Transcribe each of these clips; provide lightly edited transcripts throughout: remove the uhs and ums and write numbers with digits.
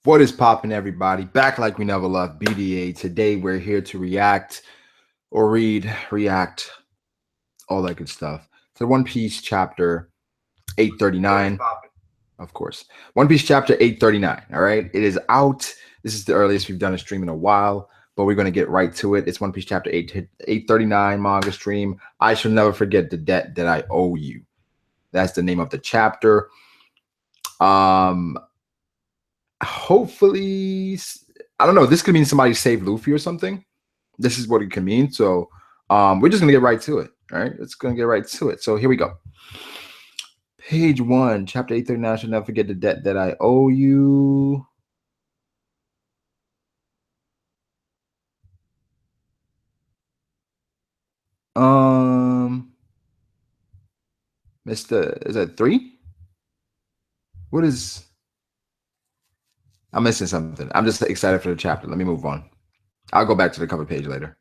What is popping, everybody? Back like we never left. BDA. Today we're here to react or react, all that good stuff. So One Piece chapter 839, of course. One Piece chapter 839. All right, it is out. This is the earliest we've done a stream in a while, but we're gonna get right to it. It's One Piece chapter 839 manga stream. I shall never forget the debt that I owe you. That's the name of the chapter. Hopefully, I don't know, this could mean somebody saved Luffy or something. This is what it can mean. So we're just gonna get right to it. All right, let's gonna get right to it. So here we go. Page 1, chapter 839. I shall never forget the debt that I owe you. Mr. Is that 3? What is, I'm missing something. I'm just excited for the chapter. Let me move on. I'll go back to the cover page later.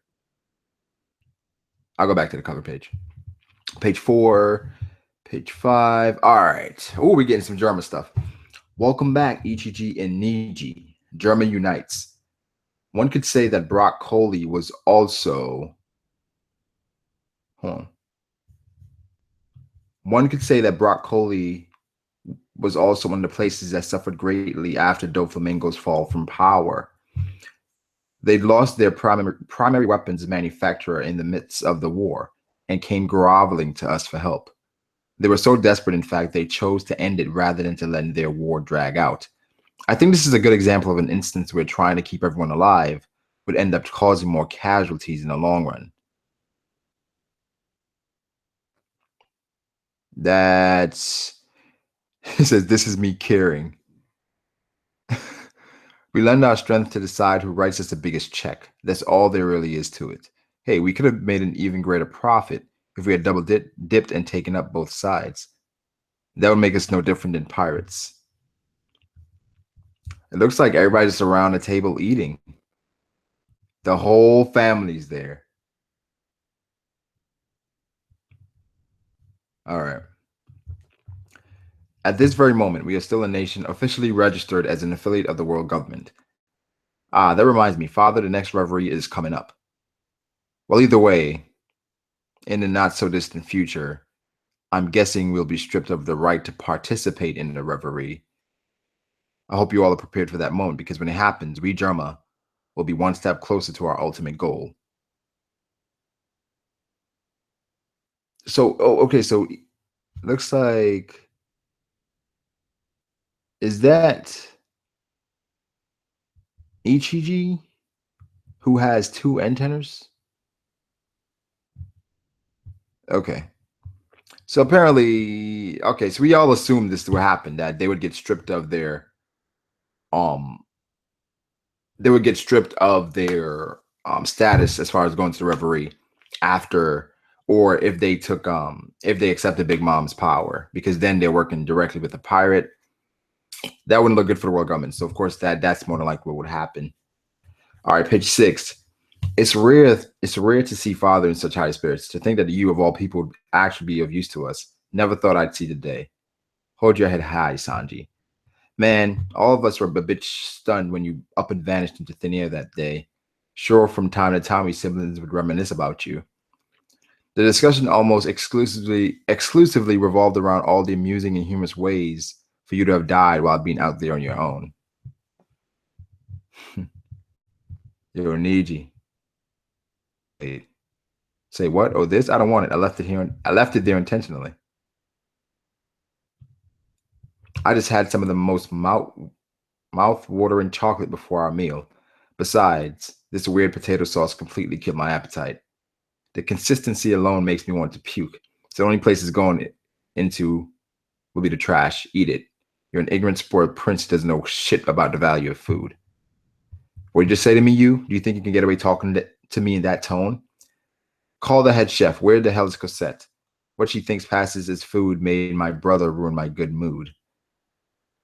I'll go back to the cover page. Page 4, page 5. All right. Oh, we're getting some Germa stuff. Welcome back, Ichiji and Niji. Germa unites. One could say that broccoli was also. One could say that broccoli was also one of the places that suffered greatly after Doflamingo's fall from power. They'd lost their primary weapons manufacturer in the midst of the war and came groveling to us for help. They were so desperate, in fact, they chose to end it rather than to let their war drag out. I think this is a good example of an instance where trying to keep everyone alive would end up causing more casualties in the long run. That's, it says, this is me caring. We lend our strength to decide who writes us the biggest check. That's all there really is to it. Hey, we could have made an even greater profit if we had double dipped and taken up both sides. That would make us no different than pirates. It looks like everybody's around the table eating. The whole family's there. All right. At this very moment, we are still a nation officially registered as an affiliate of the world government. Ah, that reminds me, Father, the next reverie is coming up. Well, either way, in the not so distant future, I'm guessing we'll be stripped of the right to participate in the reverie. I hope you all are prepared for that moment, because when it happens, we Germa will be one step closer to our ultimate goal. So, okay, so looks like, is that Ichiji who has 2 antennas? Okay. So apparently, okay, so we all assumed this would happen, that they would get stripped of their status as far as going to the referee after, or if they took if they accepted Big Mom's power, because then they're working directly with the pirate. That wouldn't look good for the world government. So of course that's more than likely what would happen. All right, page 6. It's rare to see Father in such high spirits. To think that you of all people would actually be of use to us. Never thought I'd see the day. Hold your head high, Sanji. Man, all of us were a bit stunned when you up and vanished into thin air that day. Sure, from time to time, we siblings would reminisce about you. The discussion almost exclusively revolved around all the amusing and humorous ways for you to have died while being out there on your own. Yo, Niji. Wait. Say what? Oh, this? I don't want it. I left it here. I left it there intentionally. I just had some of the most mouth-watering chocolate before our meal. Besides, this weird potato sauce completely killed my appetite. The consistency alone makes me want to puke. So the only place it's going into will be the trash. Eat it. You're an ignorant, spoiled prince who doesn't know shit about the value of food. What did you say to me, you? Do you think you can get away talking to me in that tone? Call the head chef. Where the hell is Cosette? What she thinks passes as food made my brother ruin my good mood.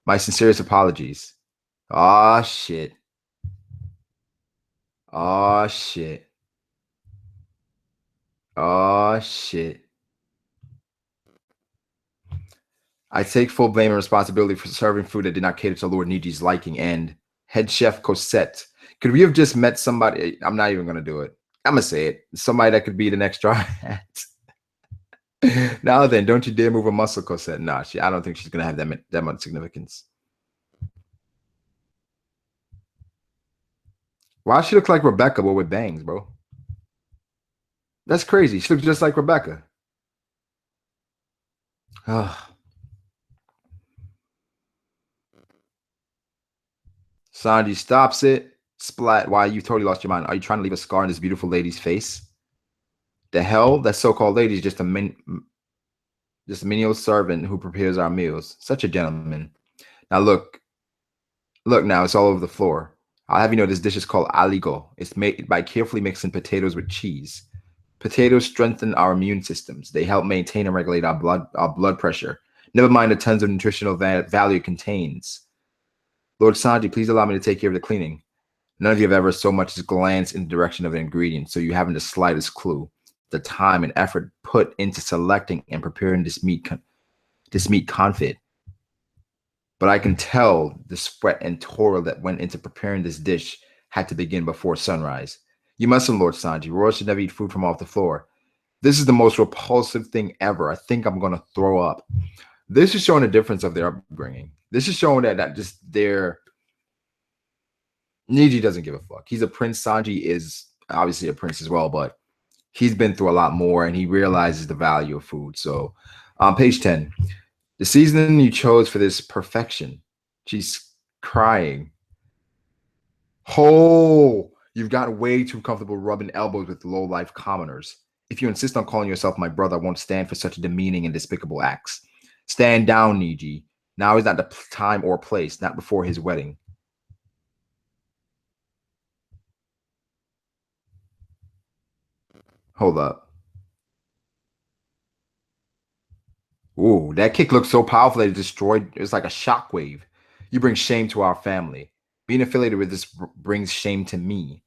My sincerest apologies. Aw, shit. Aw, shit. Aw, shit. I take full blame and responsibility for serving food that did not cater to Lord Niji's liking, and Head chef Cosette. Could we have just met somebody? I'm not even gonna do it. I'm gonna say it. Somebody that could be the next dry hat. Now then, don't you dare move a muscle, Cosette. Nah, I don't think she's gonna have that much significance. Why she look like Rebecca, but with bangs, bro? That's crazy. She looks just like Rebecca. Sanji stops it. Splat. Why you totally lost your mind? Are you trying to leave a scar on this beautiful lady's face? The hell? That so-called lady is just a menial servant who prepares our meals. Such a gentleman. Now look now, it's all over the floor. I'll have you know this dish is called aligo. It's made by carefully mixing potatoes with cheese. Potatoes strengthen our immune systems. They help maintain and regulate our blood pressure. Never mind the tons of nutritional value it contains. Lord Sanji, please allow me to take care of the cleaning. None of you have ever so much as glanced in the direction of an ingredient, so you haven't the slightest clue the time and effort put into selecting and preparing this meat confit. But I can tell the sweat and toil that went into preparing this dish had to begin before sunrise. You mustn't, Lord Sanji. Royals should never eat food from off the floor. This is the most repulsive thing ever. I think I'm going to throw up. This is showing the difference of their upbringing. This is showing that just their Niji doesn't give a fuck. He's a prince. Sanji is obviously a prince as well, but he's been through a lot more and he realizes the value of food. So, on page 10, the seasoning you chose for this perfection. She's crying. Oh, you've gotten way too comfortable rubbing elbows with low-life commoners. If you insist on calling yourself my brother, I won't stand for such demeaning and despicable acts. Stand down, Niji. Now is not the time or place, not before his wedding. Hold up. Ooh, that kick looked so powerful that it destroyed. It's like a shockwave. You bring shame to our family. Being affiliated with this brings shame to me.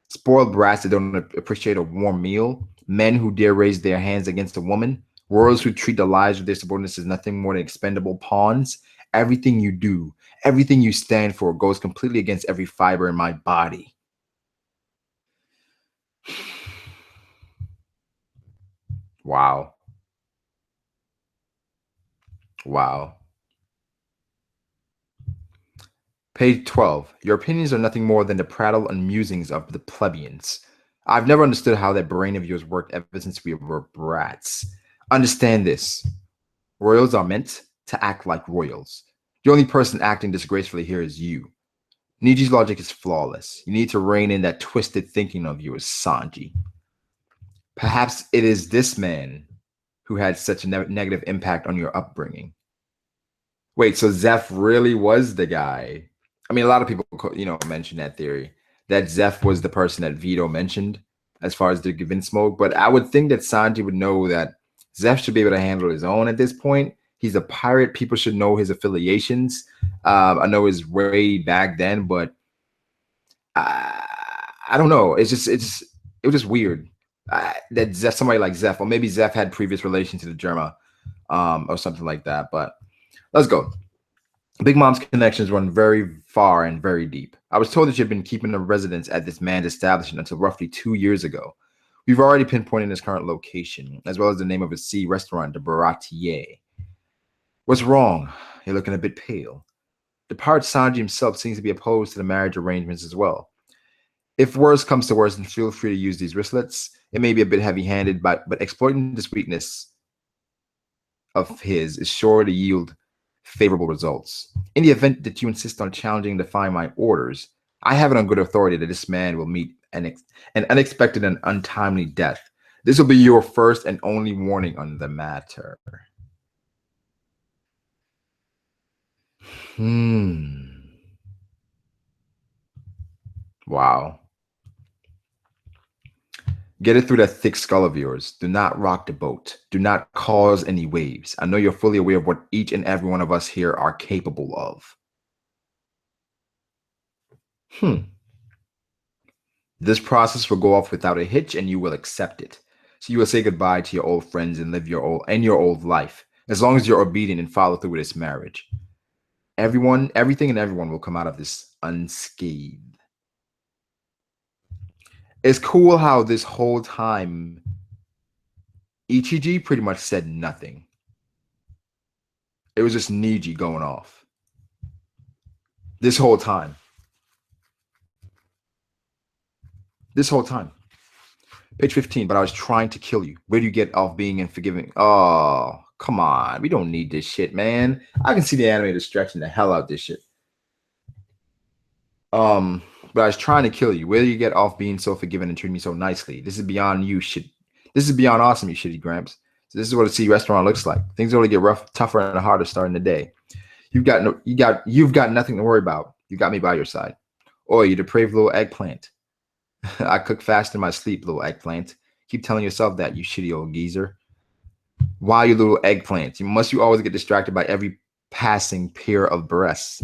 Spoiled brats that don't appreciate a warm meal. Men who dare raise their hands against a woman. Royals who treat the lives of their subordinates as nothing more than expendable pawns. Everything you do, everything you stand for goes completely against every fiber in my body. Wow. Wow. Page 12. Your opinions are nothing more than the prattle and musings of the plebeians. I've never understood how that brain of yours worked ever since we were brats. Understand this. Royals are meant to act like royals. The only person acting disgracefully here is you. Niji's logic is flawless. You need to rein in that twisted thinking of yours, Sanji. Perhaps it is this man who had such a negative impact on your upbringing. Wait, so Zeph really was the guy? I mean, a lot of people, mention that theory that Zeph was the person that Vito mentioned as far as the given smoke. But I would think that Sanji would know that Zeph should be able to handle his own at this point. He's a pirate. People should know his affiliations. I know his way back then, but I don't know. It was just weird that Zeph, somebody like Zeph, or maybe Zeph had previous relation to the Germa, or something like that. But let's go. Big Mom's connections run very far and very deep. I was told that she had been keeping a residence at this man's establishment until roughly 2 years ago. We've already pinpointed his current location, as well as the name of his sea restaurant, the Baratier. What's wrong? You're looking a bit pale. The pirate Sanji himself seems to be opposed to the marriage arrangements as well. If worse comes to worse, then feel free to use these wristlets. It may be a bit heavy-handed, but exploiting this weakness of his is sure to yield favorable results. In the event that you insist on challenging and defying my orders, I have it on good authority that this man will meet an unexpected and untimely death. This will be your first and only warning on the matter. Wow. Get it through that thick skull of yours. Do not rock the boat. Do not cause any waves. I know you're fully aware of what each and every one of us here are capable of. This process will go off without a hitch and you will accept it. So you will say goodbye to your old friends and live your old life, as long as you're obedient and follow through with this marriage. Everything and everyone will come out of this unscathed. It's cool how this whole time Ichiji pretty much said nothing. It was just Niji going off this whole time. This whole time. Page 15, but I was trying to kill you. Where do you get off being unforgiving? Oh, come on. We don't need this shit, man. I can see the animator stretching the hell out this shit. But I was trying to kill you. Where do you get off being so forgiving and treating me so nicely? This is beyond you, shit. This is beyond awesome, you shitty Gramps. So this is what a sea restaurant looks like. Things only get rough, tougher, and harder starting the day. You've got nothing to worry about. You got me by your side. Oh, you depraved little eggplant. I cook fast in my sleep, little eggplant. Keep telling yourself that, you shitty old geezer. Why, you little eggplant? You always get distracted by every passing pair of breasts.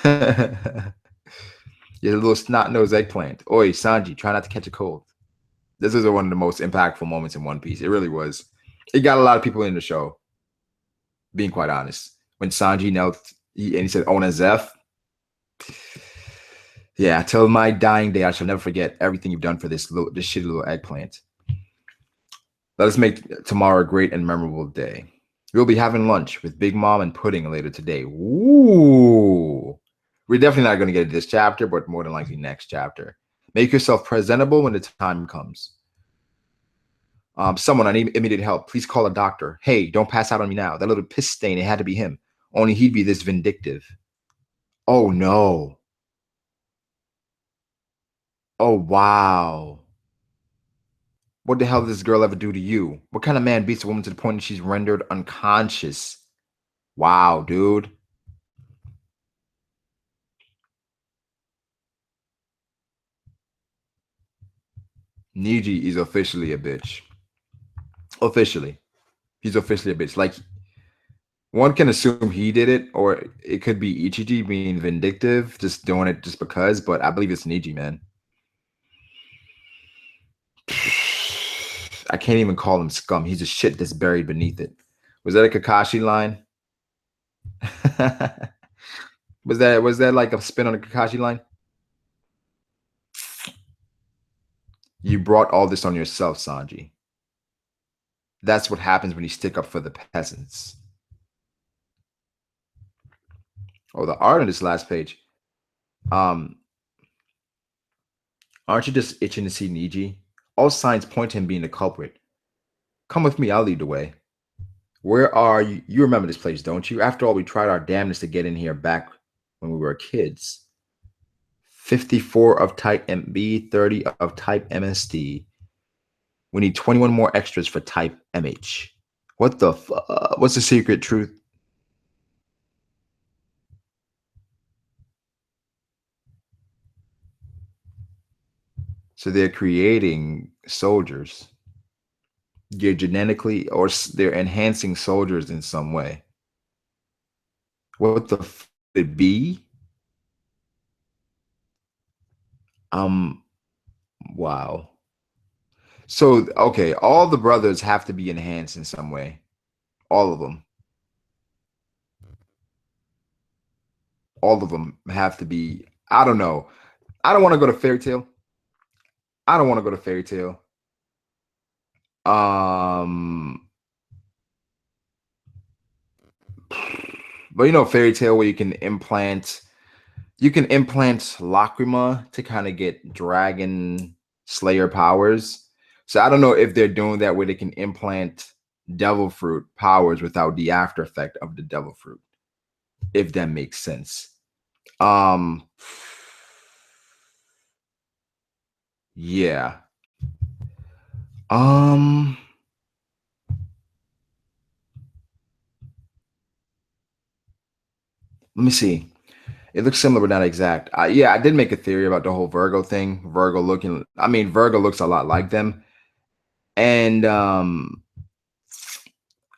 You're a little snot-nosed eggplant. Oi, Sanji, try not to catch a cold. This is one of the most impactful moments in One Piece. It really was. It got a lot of people in the show, being quite honest. When Sanji knelt and he said, Ona Zeph. Yeah, till my dying day, I shall never forget everything you've done for this shitty little eggplant. Let us make tomorrow a great and memorable day. We'll be having lunch with Big Mom and Pudding later today. Ooh. We're definitely not going to get to this chapter, but more than likely next chapter. Make yourself presentable when the time comes. Someone, I need immediate help. Please call a doctor. Hey, don't pass out on me now. That little piss stain, it had to be him. Only he'd be this vindictive. Oh, no. Oh, wow. What the hell did this girl ever do to you? What kind of man beats a woman to the point that she's rendered unconscious? Wow, dude. Niji is officially a bitch. Officially. He's officially a bitch. Like, one can assume he did it, or it could be Ichiji being vindictive, just doing it just because, but I believe it's Niji, man. I can't even call him scum. He's a shit that's buried beneath it. Was that a Kakashi line? was that like a spin on a Kakashi line? You brought all this on yourself, Sanji. That's what happens when you stick up for the peasants. Oh, the art on this last page. Aren't you just itching to see Niji? All signs point to him being the culprit. Come with me, I'll lead the way. Where are you? You remember this place, don't you? After all, we tried our damnedest to get in here back when we were kids. 54 of type MB, 30 of type MSD. We need 21 more extras for type MH. What the fuck? What's the secret truth? So they're creating soldiers. You're genetically, or they're enhancing soldiers in some way. What the fuck would it be? Wow. So, okay, all the brothers have to be enhanced in some way. All of them. All of them have to be. I don't know. I don't want to go to Fairy Tale. I don't want to go to Fairy Tale. But you know, Fairy Tale where you can implant Lacrima to kind of get Dragon Slayer powers. So I don't know if they're doing that where they can implant Devil Fruit powers without the after effect of the Devil Fruit, if that makes sense. Yeah. Let me see. It looks similar, but not exact. Yeah, I did make a theory about the whole Virgo thing. Virgo looks a lot like them. And I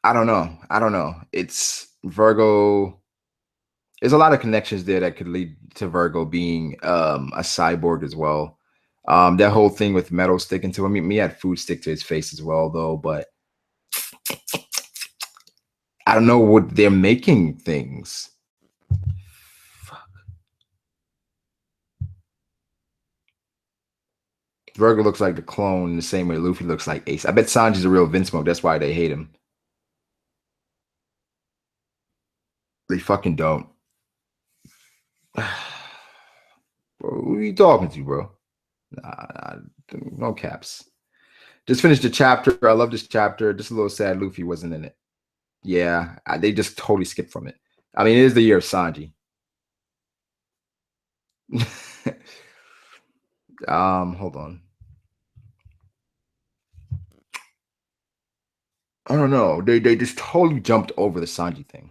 don't know. It's Virgo. There's a lot of connections there that could lead to Virgo being a cyborg as well. That whole thing with metal sticking to him. He had food stick to his face as well, though. But I don't know what they're making things. Brago looks like the clone in the same way Luffy looks like Ace. I bet Sanji's a real Vince Smoke. That's why they hate him. They fucking don't. Bro, who are you talking to, bro? Nah, no caps. Just finished the chapter. I love this chapter. Just a little sad Luffy wasn't in it. Yeah, they just totally skipped from it. I mean, it is the year of Sanji. Hold on. I don't know. They just totally jumped over the Sanji thing.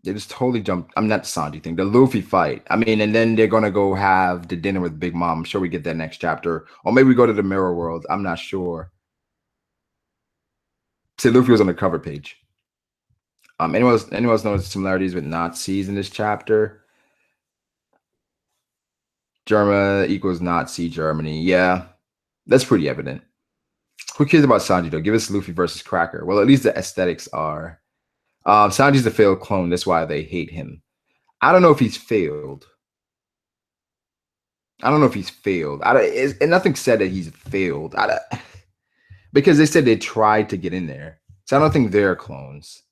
They just totally jumped. I'm not the Sanji thing. The Luffy fight. I mean, and then they're gonna go have the dinner with Big Mom. I'm sure we get that next chapter, or maybe we go to the Mirror World. I'm not sure. Say Luffy was on the cover page. Anyone else notice similarities with Nazis in this chapter? Germa equals Nazi Germany. Yeah, that's pretty evident. Who cares about Sanji though? Give us Luffy versus Cracker. Well, at least the aesthetics are. Sanji's a failed clone. That's why they hate him. I don't know if he's failed. I don't know if he's failed. And nothing said that he's failed. Because they said they tried to get in there. So I don't think they're clones.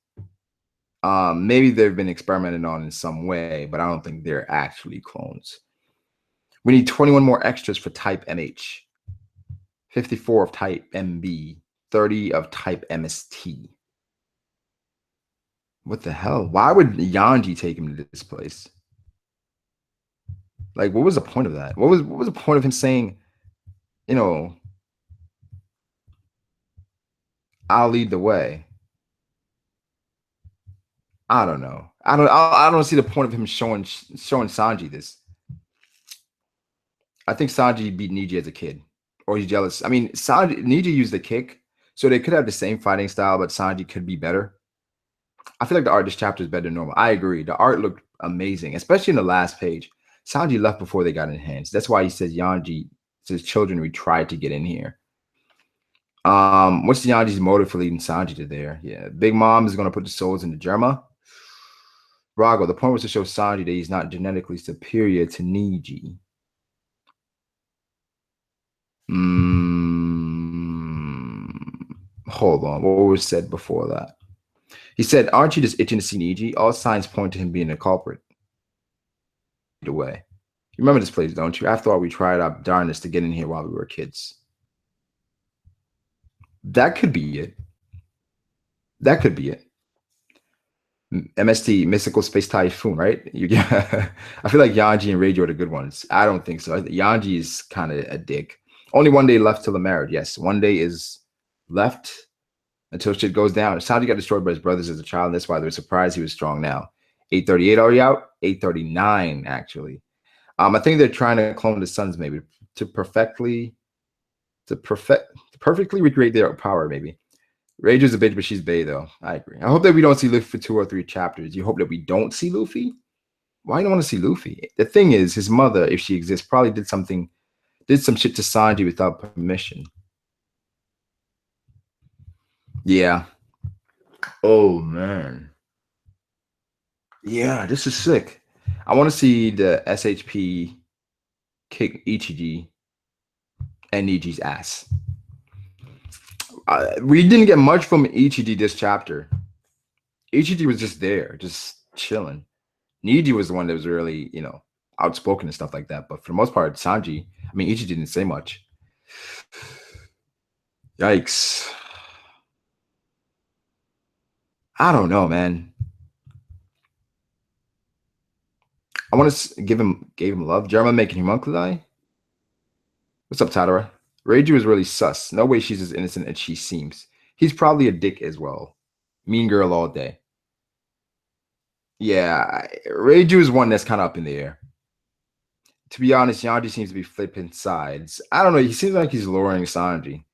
Maybe they've been experimented on in some way, but I don't think they're actually clones. We need 21 more extras for type MH, 54 of type MB, 30 of type MST. What the hell? Why would Yanji take him to this place? Like, what was the point of that? What was the point of him saying, you know, I'll lead the way? I don't know. I don't see the point of him showing Sanji this. I think Sanji beat Niji as a kid, or he's jealous. I mean, Niji used the kick, so they could have the same fighting style, but Sanji could be better. I feel like the art this chapter is better than normal. I agree. The art looked amazing, especially in the last page. Sanji left before they got enhanced. That's why he says Yanji says children we tried to get in here. What's Yanji's motive for leading Sanji to there? Yeah, Big Mom is gonna put the souls into Germa. Brago, the point was to show Sanji that he's not genetically superior to Niji. Hold on. What was said before that? He said, aren't you just itching to see Niji? All signs point to him being a culprit. Either way. You remember this place, don't you? After all, we tried our darndest to get in here while we were kids. That could be it. That could be it. MST, Mystical Space Typhoon, right? I feel like Yanji and Reiji are the good ones. I don't think so. Yanji is kind of a dick. Only one day left till the marriage. Yes, one day is left until shit goes down. Sanji got destroyed by his brothers as a child. And that's why they're surprised he was strong now. 838 already out. 839 actually. I think they're trying to clone the sons maybe to perfectly recreate their power maybe. Raider's a bitch, but she's bae though. I agree. I hope that we don't see Luffy for 2 or 3 chapters. You hope that we don't see Luffy? Why do you want to see Luffy? The thing is, his mother, if she exists, probably did some shit to Sanji without permission. Yeah. Oh man. Yeah, this is sick. I want to see the SHP kick Ichiji and Niji's ass. We didn't get much from Ichiji this chapter. Ichiji was just there, just chilling. Niji was the one that was really, outspoken and stuff like that. But for the most part, Sanji, I mean, Ichiji didn't say much. Yikes. I don't know, man. I want to gave him love. Germa making homunculi. What's up, Tadara? Reiju is really sus. No way she's as innocent as she seems. He's probably a dick as well. Mean girl all day. Yeah, Reiju is one that's kind of up in the air. To be honest, Yanji seems to be flipping sides. I don't know. He seems like he's lowering Sanji.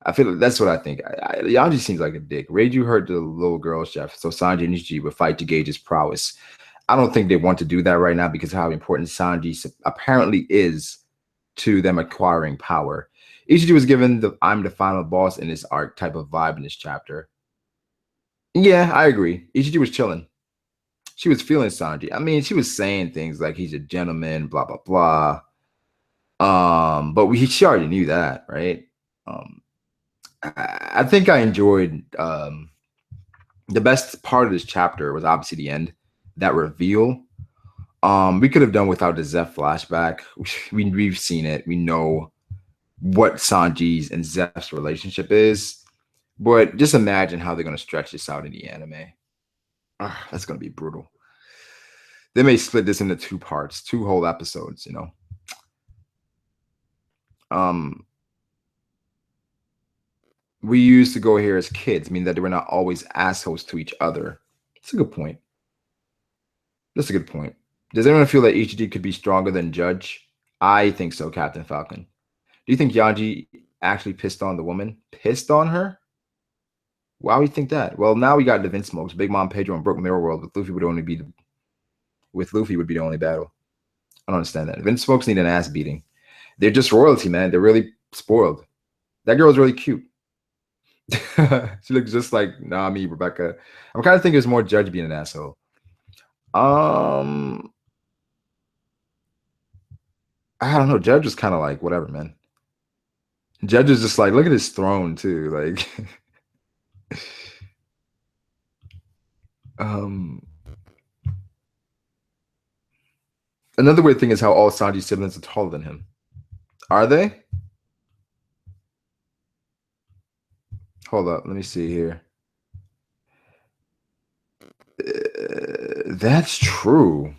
I feel like that's what I think. Yanji seems like a dick. Reiju hurt the little girl chef, so Sanji and Ichiji would fight to gauge his prowess. I don't think they want to do that right now because of how important Sanji apparently is to them acquiring power. Ichiji was given the I'm the final boss in this arc type of vibe in this chapter. Yeah, I agree. Ichiji was chilling. she was feeling Sanji. I mean, she was saying things like he's a gentleman, blah blah blah. But she already knew that, right? Um, I think I enjoyed the best part of this chapter was obviously the end, that reveal. We could have done without the Zeph flashback. We've seen it. We know what Sanji's and Zeph's relationship is. But just imagine how they're gonna stretch this out in the anime. That's gonna be brutal. They may split this into two parts, two whole episodes, you know. Um, we used to go here as kids, meaning that they were not always assholes to each other. That's a good point. That's a good point. Does anyone feel that Ichiji could be stronger than Judge? I think so, Captain Falcon. Do you think Yaji actually pissed on the woman? Pissed on her? Why would you think that? Well, now we got the Vince Smokes, Big Mom, Pedro, and Brooke Mirror World. With Luffy would be the only battle. I don't understand that. Vince Smokes need an ass beating. They're just royalty, man. They're really spoiled. That girl's really cute. She looks just like Nami, Rebecca. I'm kind of thinking it's more Judge being an asshole. I don't know. Judge is kind of like whatever, man. Judge is just like, look at his throne too. Like, um, another weird thing is how all Sanji's siblings are taller than him. Are they? Hold up, let me see here. That's true.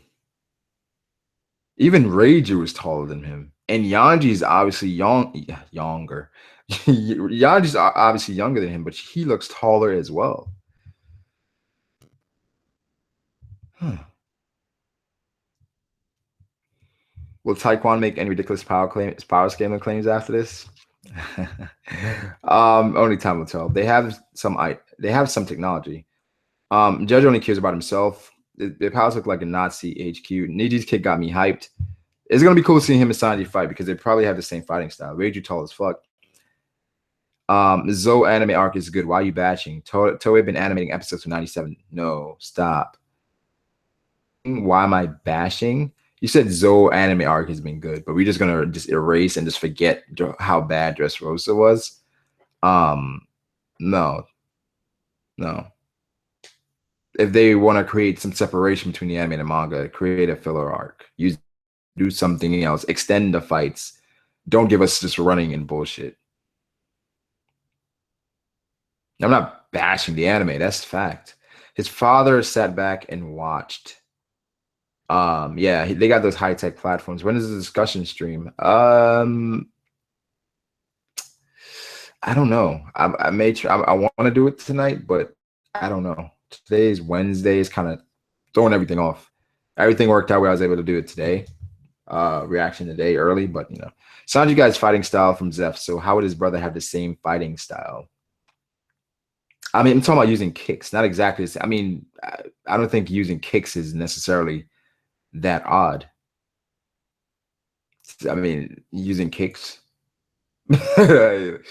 Even Reiju is taller than him, and Yanji's obviously younger. Yanji's obviously younger than him, but he looks taller as well. Huh. Will Taekwon make any ridiculous power scaling claims after this? Only time will tell. They have some technology. Judge only cares about himself. Their powers look like a Nazi HQ. Niji's kid got me hyped. It's gonna be cool seeing him and Sanji fight because they probably have the same fighting style. Reiju tall as fuck. Zoe anime arc is good. Why are you bashing? Toei been animating episodes from 97. No, stop. Why am I bashing? You said Zoe anime arc has been good, but we're just gonna just erase and just forget how bad Dressrosa was. No, no. If they want to create some separation between the anime and the manga, create a filler arc. Do something else. Extend the fights. Don't give us just running and bullshit. I'm not bashing the anime. That's fact. His father sat back and watched. Yeah, they got those high tech platforms. When is the discussion stream? I don't know. I made sure I want to do it tonight, but I don't know. Today's Wednesday is kind of throwing everything off. Everything worked out where I was able to do it today. Reaction today early, but you know, Sanji guy's fighting style from Zeph. So how would his brother have the same fighting style? I mean, I'm talking about using kicks, not exactly. I mean, I don't think using kicks is necessarily that odd. I mean, using kicks, that's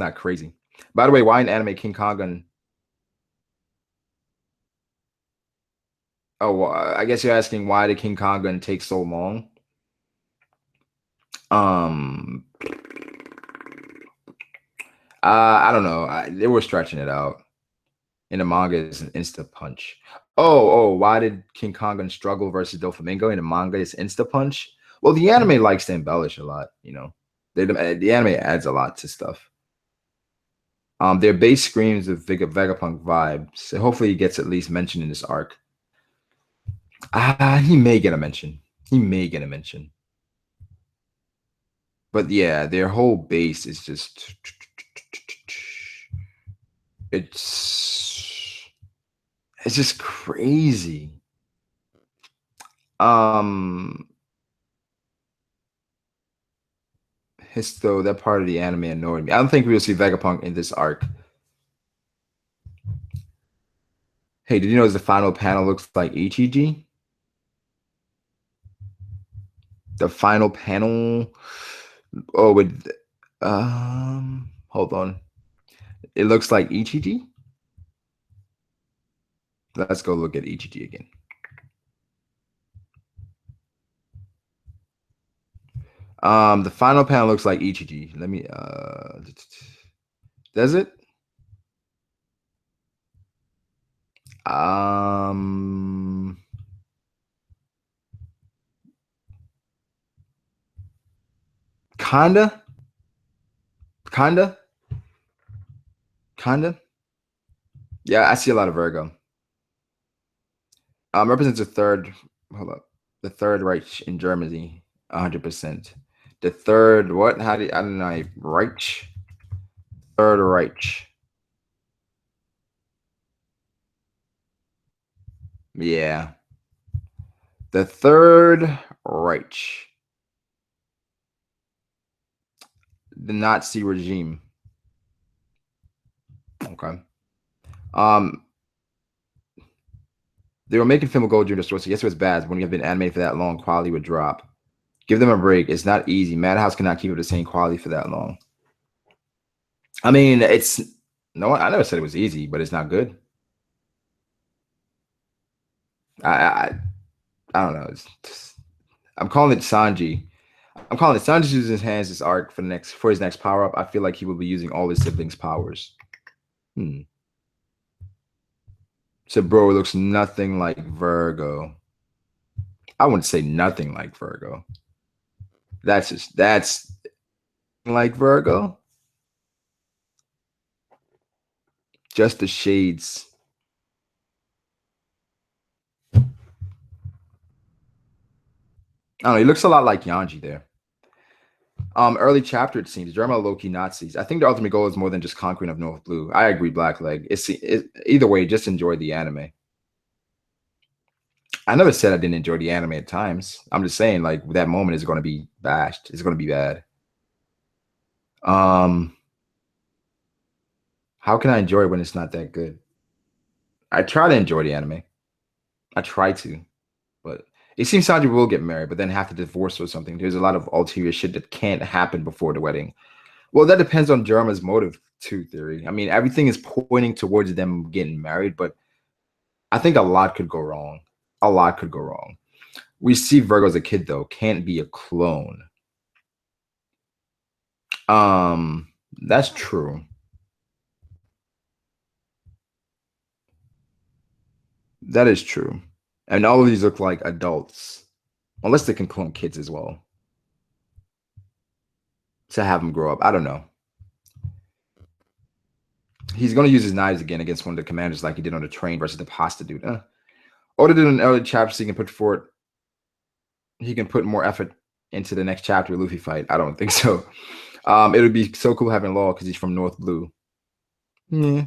not crazy. By the way, why in anime King Kong and oh, well, I guess you're asking why did King Kong gun take so long? Um, I don't know. They were stretching it out. In the manga, it's an insta punch. Why did King Kong struggle versus Doflamingo? In the manga, it's insta punch. Well, the anime likes to embellish a lot, you know. The anime adds a lot to stuff. Their base screams of Vegapunk vibes. So hopefully, he gets at least mentioned in this arc. He may get a mention. He may get a mention. But yeah, their whole base is just it's just crazy. Histo, that part of the anime annoyed me. I don't think we'll see Vegapunk in this arc. Hey, did you notice the final panel looks like Ichiji? The final panel. Oh, with hold on. It looks like Ichiji. Let's go look at EGG again. The final panel looks like EGG. Let me does it? Um kinda, kinda, kinda. Yeah, I see a lot of Virgo. Represents the third. Hold up, the third Reich in Germany, 100%. The third what? How do I don't know? Reich, third Reich. Yeah, the third Reich, the Nazi regime. Okay. Um, they were making film of Gold Junior Source. Yes, it was bad. When you have been animated for that long, quality would drop. Give them a break. It's not easy. Madhouse cannot keep up the same quality for that long. I mean, it's no. I never said it was easy, but it's not good. I I don't know. I'm calling it Sanji. I'm calling it Sanji uses his hands this arc for his next power up. I feel like he will be using all his siblings' powers. Hmm. So bro, it looks nothing like Virgo. I wouldn't say nothing like Virgo. That's like Virgo. Just the shades. I don't know. He looks a lot like Yanji there. Early chapter it seems Germa low-key Nazis. I think the ultimate goal is more than just conquering of North Blue. I agree, Blackleg. Either way, just enjoy the anime. I never said I didn't enjoy the anime at times. I'm just saying, like that moment is going to be bashed. It's going to be bad. Um, how can I enjoy it when it's not that good? I try to enjoy the anime. I try to, but it seems Sanji will get married, but then have to divorce or something. There's a lot of ulterior shit that can't happen before the wedding. Well, that depends on Germa's motive too. Theory. I mean, everything is pointing towards them getting married, but I think a lot could go wrong. A lot could go wrong. We see Virgo as a kid though, can't be a clone. That's true. That is true. And all of these look like adults, unless they can clone kids as well to have them grow up. I don't know. He's going to use his knives again against one of the commanders, like he did on the train versus the pasta dude. Older than an early chapter, so he can put forward. He can put more effort into the next chapter Luffy fight. I don't think so. It would be so cool having Law because he's from North Blue. Yeah.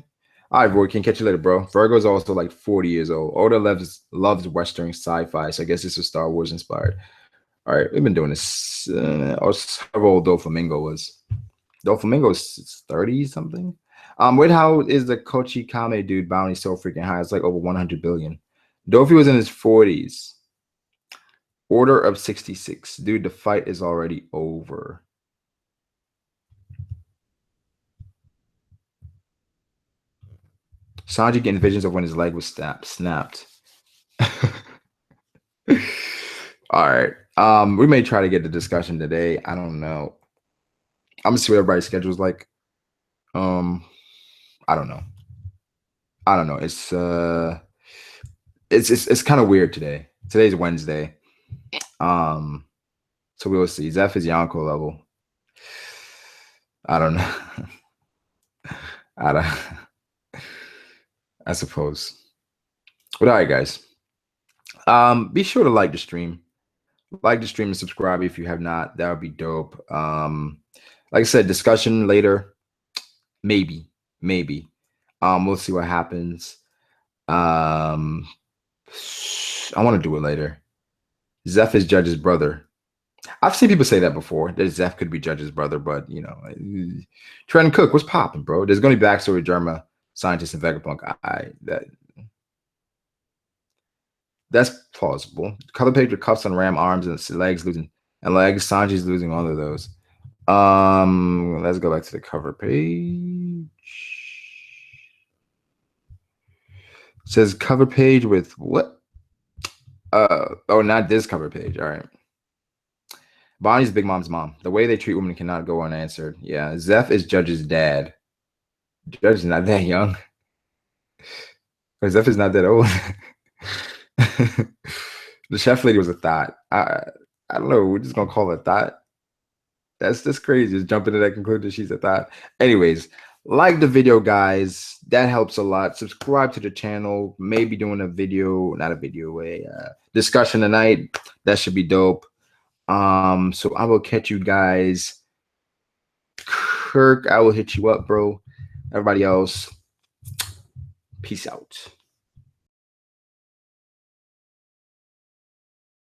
All right, Roy, can catch you later, bro. Virgo's also like 40 years old. Oda loves Western sci-fi, so I guess this is Star Wars inspired. All right, we've been doing this. However old Doflamingo was. Doflamingo is 30 something. Wait, how is the Kochi Kame dude bounty so freaking high? It's like over 100 billion. Dofi was in his 40s. Order of 66. Dude, the fight is already over. Sanji getting visions of when his leg was snapped. All right. We may try to get the discussion today. I don't know. I'm gonna see what everybody's schedule is like. I don't know. I don't know. It's kind of weird today. Today's Wednesday. So we'll see. Zeph is Yonko level. I don't know. I don't. I suppose. But all right, guys. Be sure to like the stream. Like the stream and subscribe if you have not. That would be dope. Like I said, discussion later. Maybe. We'll see what happens. I want to do it later. Zeph is Judge's brother. I've seen people say that before, that Zeph could be Judge's brother, but you know, Trent Cook, what's popping, bro? There's gonna be backstory Germa, scientist, and Vegapunk. That's plausible. Color page with cuffs on Ram arms and legs losing and legs. Sanji's losing all of those. Let's go back to the cover page. Says cover page with what? Oh, not this cover page. All right. Bonnie's Big Mom's mom. The way they treat women cannot go unanswered. Yeah. Zeph is Judge's dad. Judge is not that young. Or Zeph is not that old. The chef lady was a thought. I don't know. We're just gonna call her a thought. That's just crazy. Just jumping to that conclusion she's a thought. Anyways, like the video, guys. That helps a lot. Subscribe to the channel. Maybe doing a video, not a video, a discussion tonight. That should be dope. So I will catch you guys. Kirk, I will hit you up, bro. Everybody else, peace out.